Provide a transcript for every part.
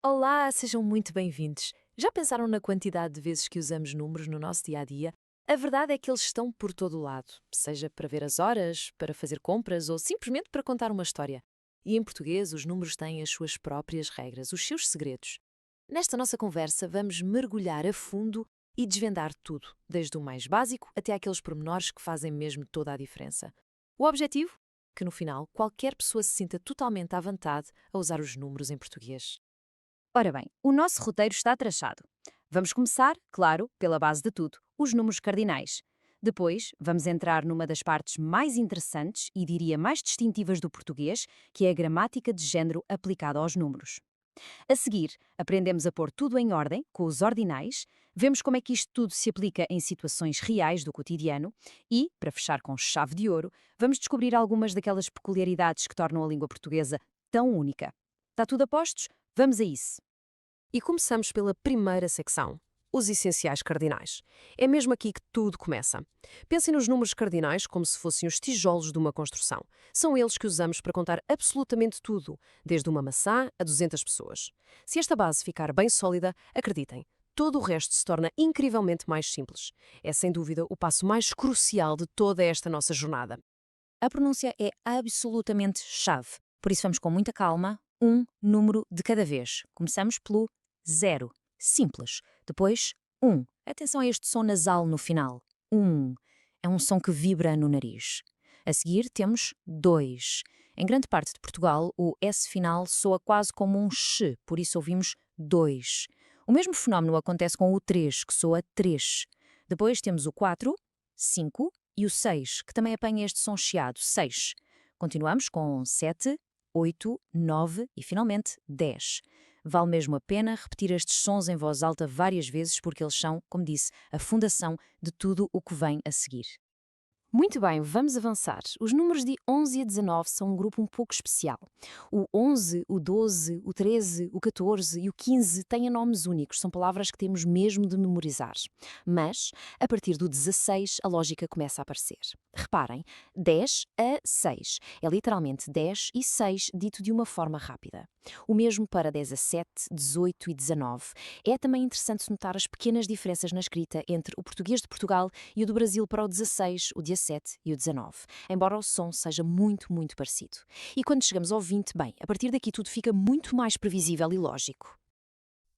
Olá, sejam muito bem-vindos. Já pensaram na quantidade de vezes que usamos números no nosso dia a dia? A verdade é que eles estão por todo o lado, seja para ver as horas, para fazer compras ou simplesmente para contar uma história. E em português, os números têm as suas próprias regras, os seus segredos. Nesta nossa conversa, vamos mergulhar a fundo e desvendar tudo, desde o mais básico até aqueles pormenores que fazem mesmo toda a diferença. O objetivo? Que no final, qualquer pessoa se sinta totalmente à vontade a usar os números em português. Ora bem, o nosso roteiro está traçado. Vamos começar, claro, pela base de tudo, os números cardinais. Depois, vamos entrar numa das partes mais interessantes e diria mais distintivas do português, que é a gramática de género aplicada aos números. A seguir, aprendemos a pôr tudo em ordem, com os ordinais, vemos como é que isto tudo se aplica em situações reais do cotidiano e, para fechar com chave de ouro, vamos descobrir algumas daquelas peculiaridades que tornam a língua portuguesa tão única. Está tudo a postos? Vamos a isso! E começamos pela primeira secção, os essenciais cardinais. É mesmo aqui que tudo começa. Pensem nos números cardinais como se fossem os tijolos de uma construção. São eles que usamos para contar absolutamente tudo, desde uma maçã a 200 pessoas. Se esta base ficar bem sólida, acreditem, todo o resto se torna incrivelmente mais simples. É sem dúvida o passo mais crucial de toda esta nossa jornada. A pronúncia é absolutamente chave, por isso vamos com muita calma, um número de cada vez. Começamos pelo 0, simples. Depois, 1. Atenção a este som nasal no final. 1. É um som que vibra no nariz. A seguir temos 2. Em grande parte de Portugal, o S final soa quase como um X, por isso ouvimos 2. O mesmo fenómeno acontece com o 3, que soa 3. Depois temos o 4, 5 e o 6, que também apanha este som chiado, 6. Continuamos com 7, 8, 9 e finalmente 10. Vale mesmo a pena repetir estes sons em voz alta várias vezes porque eles são, como disse, a fundação de tudo o que vem a seguir. Muito bem, vamos avançar. Os números de 11 a 19 são um grupo um pouco especial. O 11, o 12, o 13, o 14 e o 15 têm nomes únicos, são palavras que temos mesmo de memorizar. Mas, a partir do 16, a lógica começa a aparecer. Reparem, 10 a 6 é literalmente 10 e 6 dito de uma forma rápida. O mesmo para 17, 18 e 19. É também interessante notar as pequenas diferenças na escrita entre o português de Portugal e o do Brasil para o 16, o 17 e o 19, embora o som seja muito, muito parecido. E quando chegamos ao 20, bem, a partir daqui tudo fica muito mais previsível e lógico.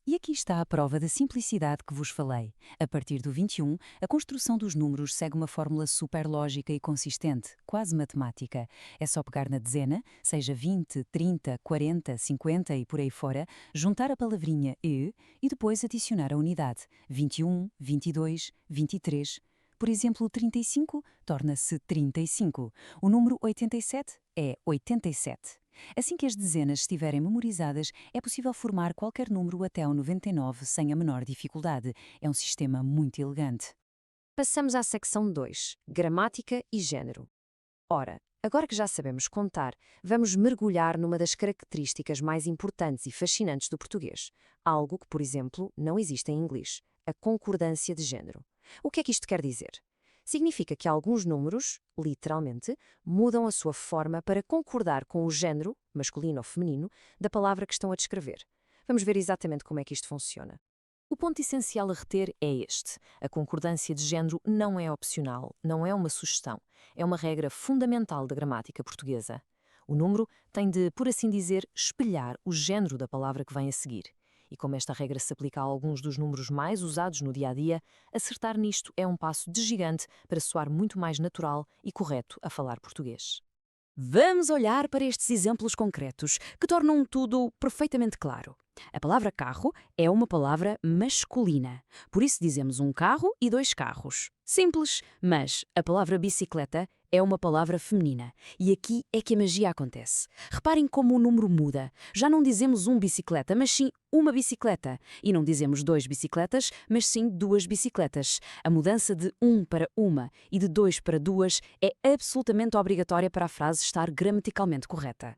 E aqui está a prova da simplicidade que vos falei. A partir do 21, a construção dos números segue uma fórmula super lógica e consistente, quase matemática. É só pegar na dezena, seja 20, 30, 40, 50 e por aí fora, juntar a palavrinha e depois adicionar a unidade. 21, 22, 23. Por exemplo, o 35 torna-se 35. O número 87 é 87. Assim que as dezenas estiverem memorizadas, é possível formar qualquer número até ao 99 sem a menor dificuldade. É um sistema muito elegante. Passamos à secção 2, gramática e género. Ora, agora que já sabemos contar, vamos mergulhar numa das características mais importantes e fascinantes do português, algo que, por exemplo, não existe em inglês, a concordância de género. O que é que isto quer dizer? Significa que alguns números, literalmente, mudam a sua forma para concordar com o género, masculino ou feminino, da palavra que estão a descrever. Vamos ver exatamente como é que isto funciona. O ponto essencial a reter é este. A concordância de género não é opcional, não é uma sugestão. É uma regra fundamental da gramática portuguesa. O número tem de, por assim dizer, espelhar o género da palavra que vem a seguir. E como esta regra se aplica a alguns dos números mais usados no dia-a-dia, acertar nisto é um passo de gigante para soar muito mais natural e correto a falar português. Vamos olhar para estes exemplos concretos que tornam tudo perfeitamente claro. A palavra carro é uma palavra masculina, por isso dizemos um carro e dois carros. Simples, mas a palavra bicicleta é uma palavra feminina e aqui é que a magia acontece. Reparem como o número muda. Já não dizemos um bicicleta, mas sim uma bicicleta. E não dizemos dois bicicletas, mas sim duas bicicletas. A mudança de um para uma e de dois para duas é absolutamente obrigatória para a frase estar gramaticalmente correta.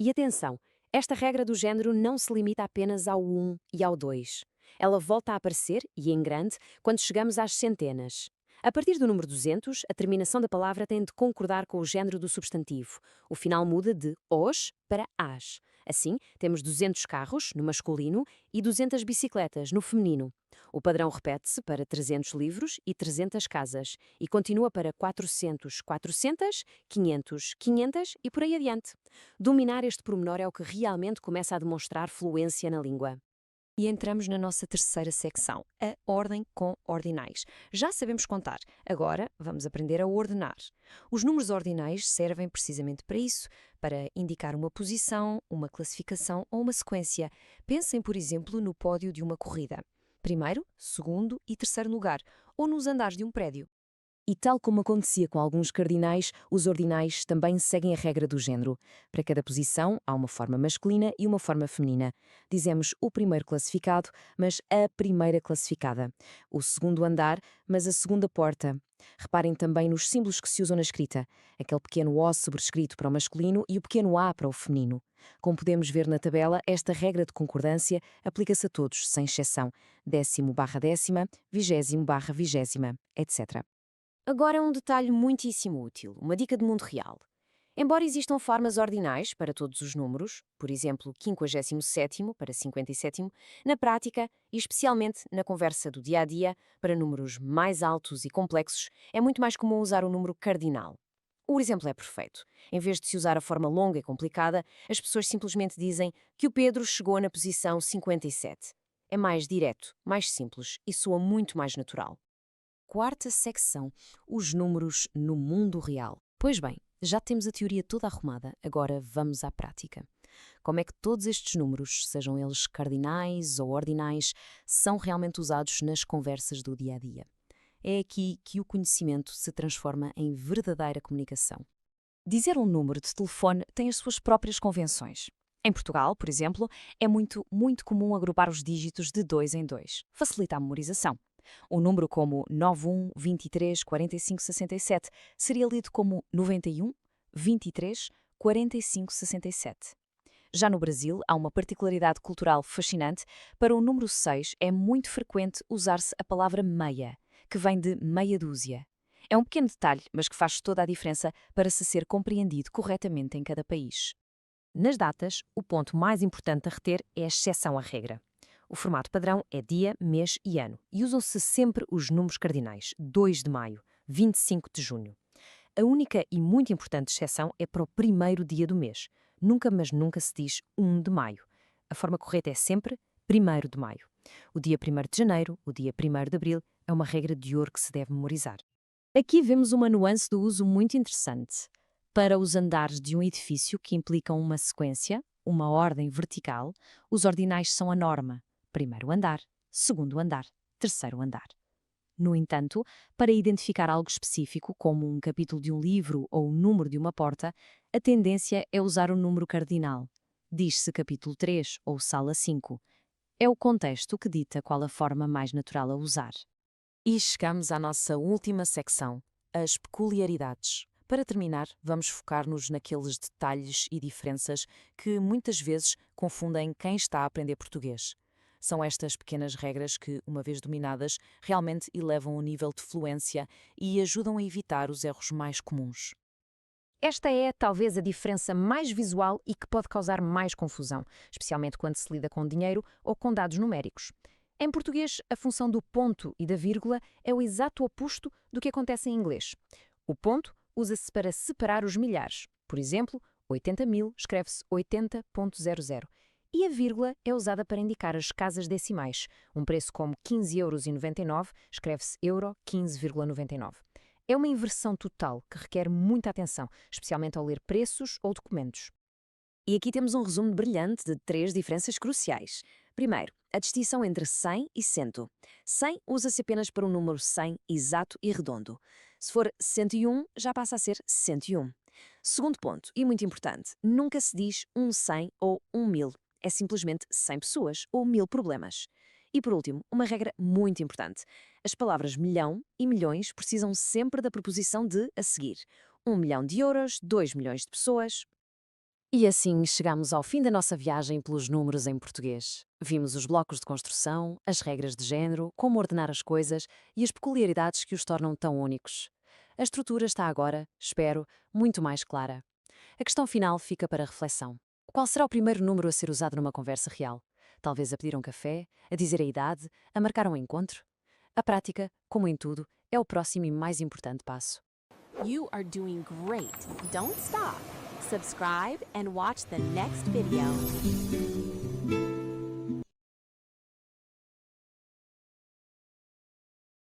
E atenção, esta regra do género não se limita apenas ao 1 e ao 2. Ela volta a aparecer, e em grande, quando chegamos às centenas. A partir do número 200, a terminação da palavra tem de concordar com o género do substantivo. O final muda de os para as. Assim, temos 200 carros, no masculino, e 200 bicicletas, no feminino. O padrão repete-se para 300 livros e 300 casas, e continua para 400, 400, 500, 500 e por aí adiante. Dominar este pormenor é o que realmente começa a demonstrar fluência na língua. E entramos na nossa terceira secção, a ordem com ordinais. Já sabemos contar, agora vamos aprender a ordenar. Os números ordinais servem precisamente para isso, para indicar uma posição, uma classificação ou uma sequência. Pensem, por exemplo, no pódio de uma corrida. Primeiro, segundo e terceiro lugar, ou nos andares de um prédio. E tal como acontecia com alguns cardinais, os ordinais também seguem a regra do género. Para cada posição, há uma forma masculina e uma forma feminina. Dizemos o primeiro classificado, mas a primeira classificada. O segundo andar, mas a segunda porta. Reparem também nos símbolos que se usam na escrita. Aquele pequeno O sobrescrito para o masculino e o pequeno A para o feminino. Como podemos ver na tabela, esta regra de concordância aplica-se a todos, sem exceção. 10º/10ª, 20º/20ª, etc. Agora um detalhe muitíssimo útil, uma dica de mundo real. Embora existam formas ordinais para todos os números, por exemplo, 57º para 57º, na prática, e especialmente na conversa do dia a dia, para números mais altos e complexos, é muito mais comum usar o número cardinal. O exemplo é perfeito. Em vez de se usar a forma longa e complicada, as pessoas simplesmente dizem que o Pedro chegou na posição 57. É mais direto, mais simples e soa muito mais natural. Quarta secção, os números no mundo real. Pois bem, já temos a teoria toda arrumada, agora vamos à prática. Como é que todos estes números, sejam eles cardinais ou ordinais, são realmente usados nas conversas do dia a dia? É aqui que o conhecimento se transforma em verdadeira comunicação. Dizer um número de telefone tem as suas próprias convenções. Em Portugal, por exemplo, é muito comum agrupar os dígitos de 2 em 2. Facilita a memorização. Um número como 91, 23, 45, 67 seria lido como 91, 23, 45, 67. Já no Brasil, há uma particularidade cultural fascinante. Para o número 6 é muito frequente usar-se a palavra meia, que vem de meia dúzia. É um pequeno detalhe, mas que faz toda a diferença para se ser compreendido corretamente em cada país. Nas datas, o ponto mais importante a reter é a exceção à regra. O formato padrão é dia, mês e ano, e usam-se sempre os números cardinais, 2 de maio, 25 de junho. A única e muito importante exceção é para o primeiro dia do mês. Nunca, mas nunca se diz 1 de maio. A forma correta é sempre 1º de maio. O dia 1º de janeiro, o dia 1º de abril, é uma regra de ouro que se deve memorizar. Aqui vemos uma nuance do uso muito interessante. Para os andares de um edifício que implicam uma sequência, uma ordem vertical, os ordinais são a norma. Primeiro andar, segundo andar, terceiro andar. No entanto, para identificar algo específico, como um capítulo de um livro ou o número de uma porta, a tendência é usar o número cardinal. Diz-se capítulo 3 ou sala 5. É o contexto que dita qual a forma mais natural a usar. E chegamos à nossa última secção, as peculiaridades. Para terminar, vamos focar-nos naqueles detalhes e diferenças que muitas vezes confundem quem está a aprender português. São estas pequenas regras que, uma vez dominadas, realmente elevam o nível de fluência e ajudam a evitar os erros mais comuns. Esta é, talvez, a diferença mais visual e que pode causar mais confusão, especialmente quando se lida com dinheiro ou com dados numéricos. Em português, a função do ponto e da vírgula é o exato oposto do que acontece em inglês. O ponto usa-se para separar os milhares. Por exemplo, 80.000 escreve-se 80.00. E a vírgula é usada para indicar as casas decimais. Um preço como 15,99 € escreve-se euro 15,99. É uma inversão total que requer muita atenção, especialmente ao ler preços ou documentos. E aqui temos um resumo brilhante de 3 diferenças cruciais. Primeiro, a distinção entre 100 e 100. 100 usa-se apenas para um número 100 exato e redondo. Se for 101, já passa a ser 101. Segundo ponto, e muito importante, nunca se diz 100 ou 1000. É simplesmente 100 pessoas ou 1000 problemas. E por último, uma regra muito importante. As palavras milhão e milhões precisam sempre da preposição de a seguir. 1 milhão de euros, 2 milhões de pessoas. E assim chegamos ao fim da nossa viagem pelos números em português. Vimos os blocos de construção, as regras de género, como ordenar as coisas e as peculiaridades que os tornam tão únicos. A estrutura está agora, espero, muito mais clara. A questão final fica para reflexão. Qual será o primeiro número a ser usado numa conversa real? Talvez a pedir um café, a dizer a idade, a marcar um encontro? A prática, como em tudo, é o próximo e mais importante passo. You are doing great. Don't stop. Subscribe and watch the next video.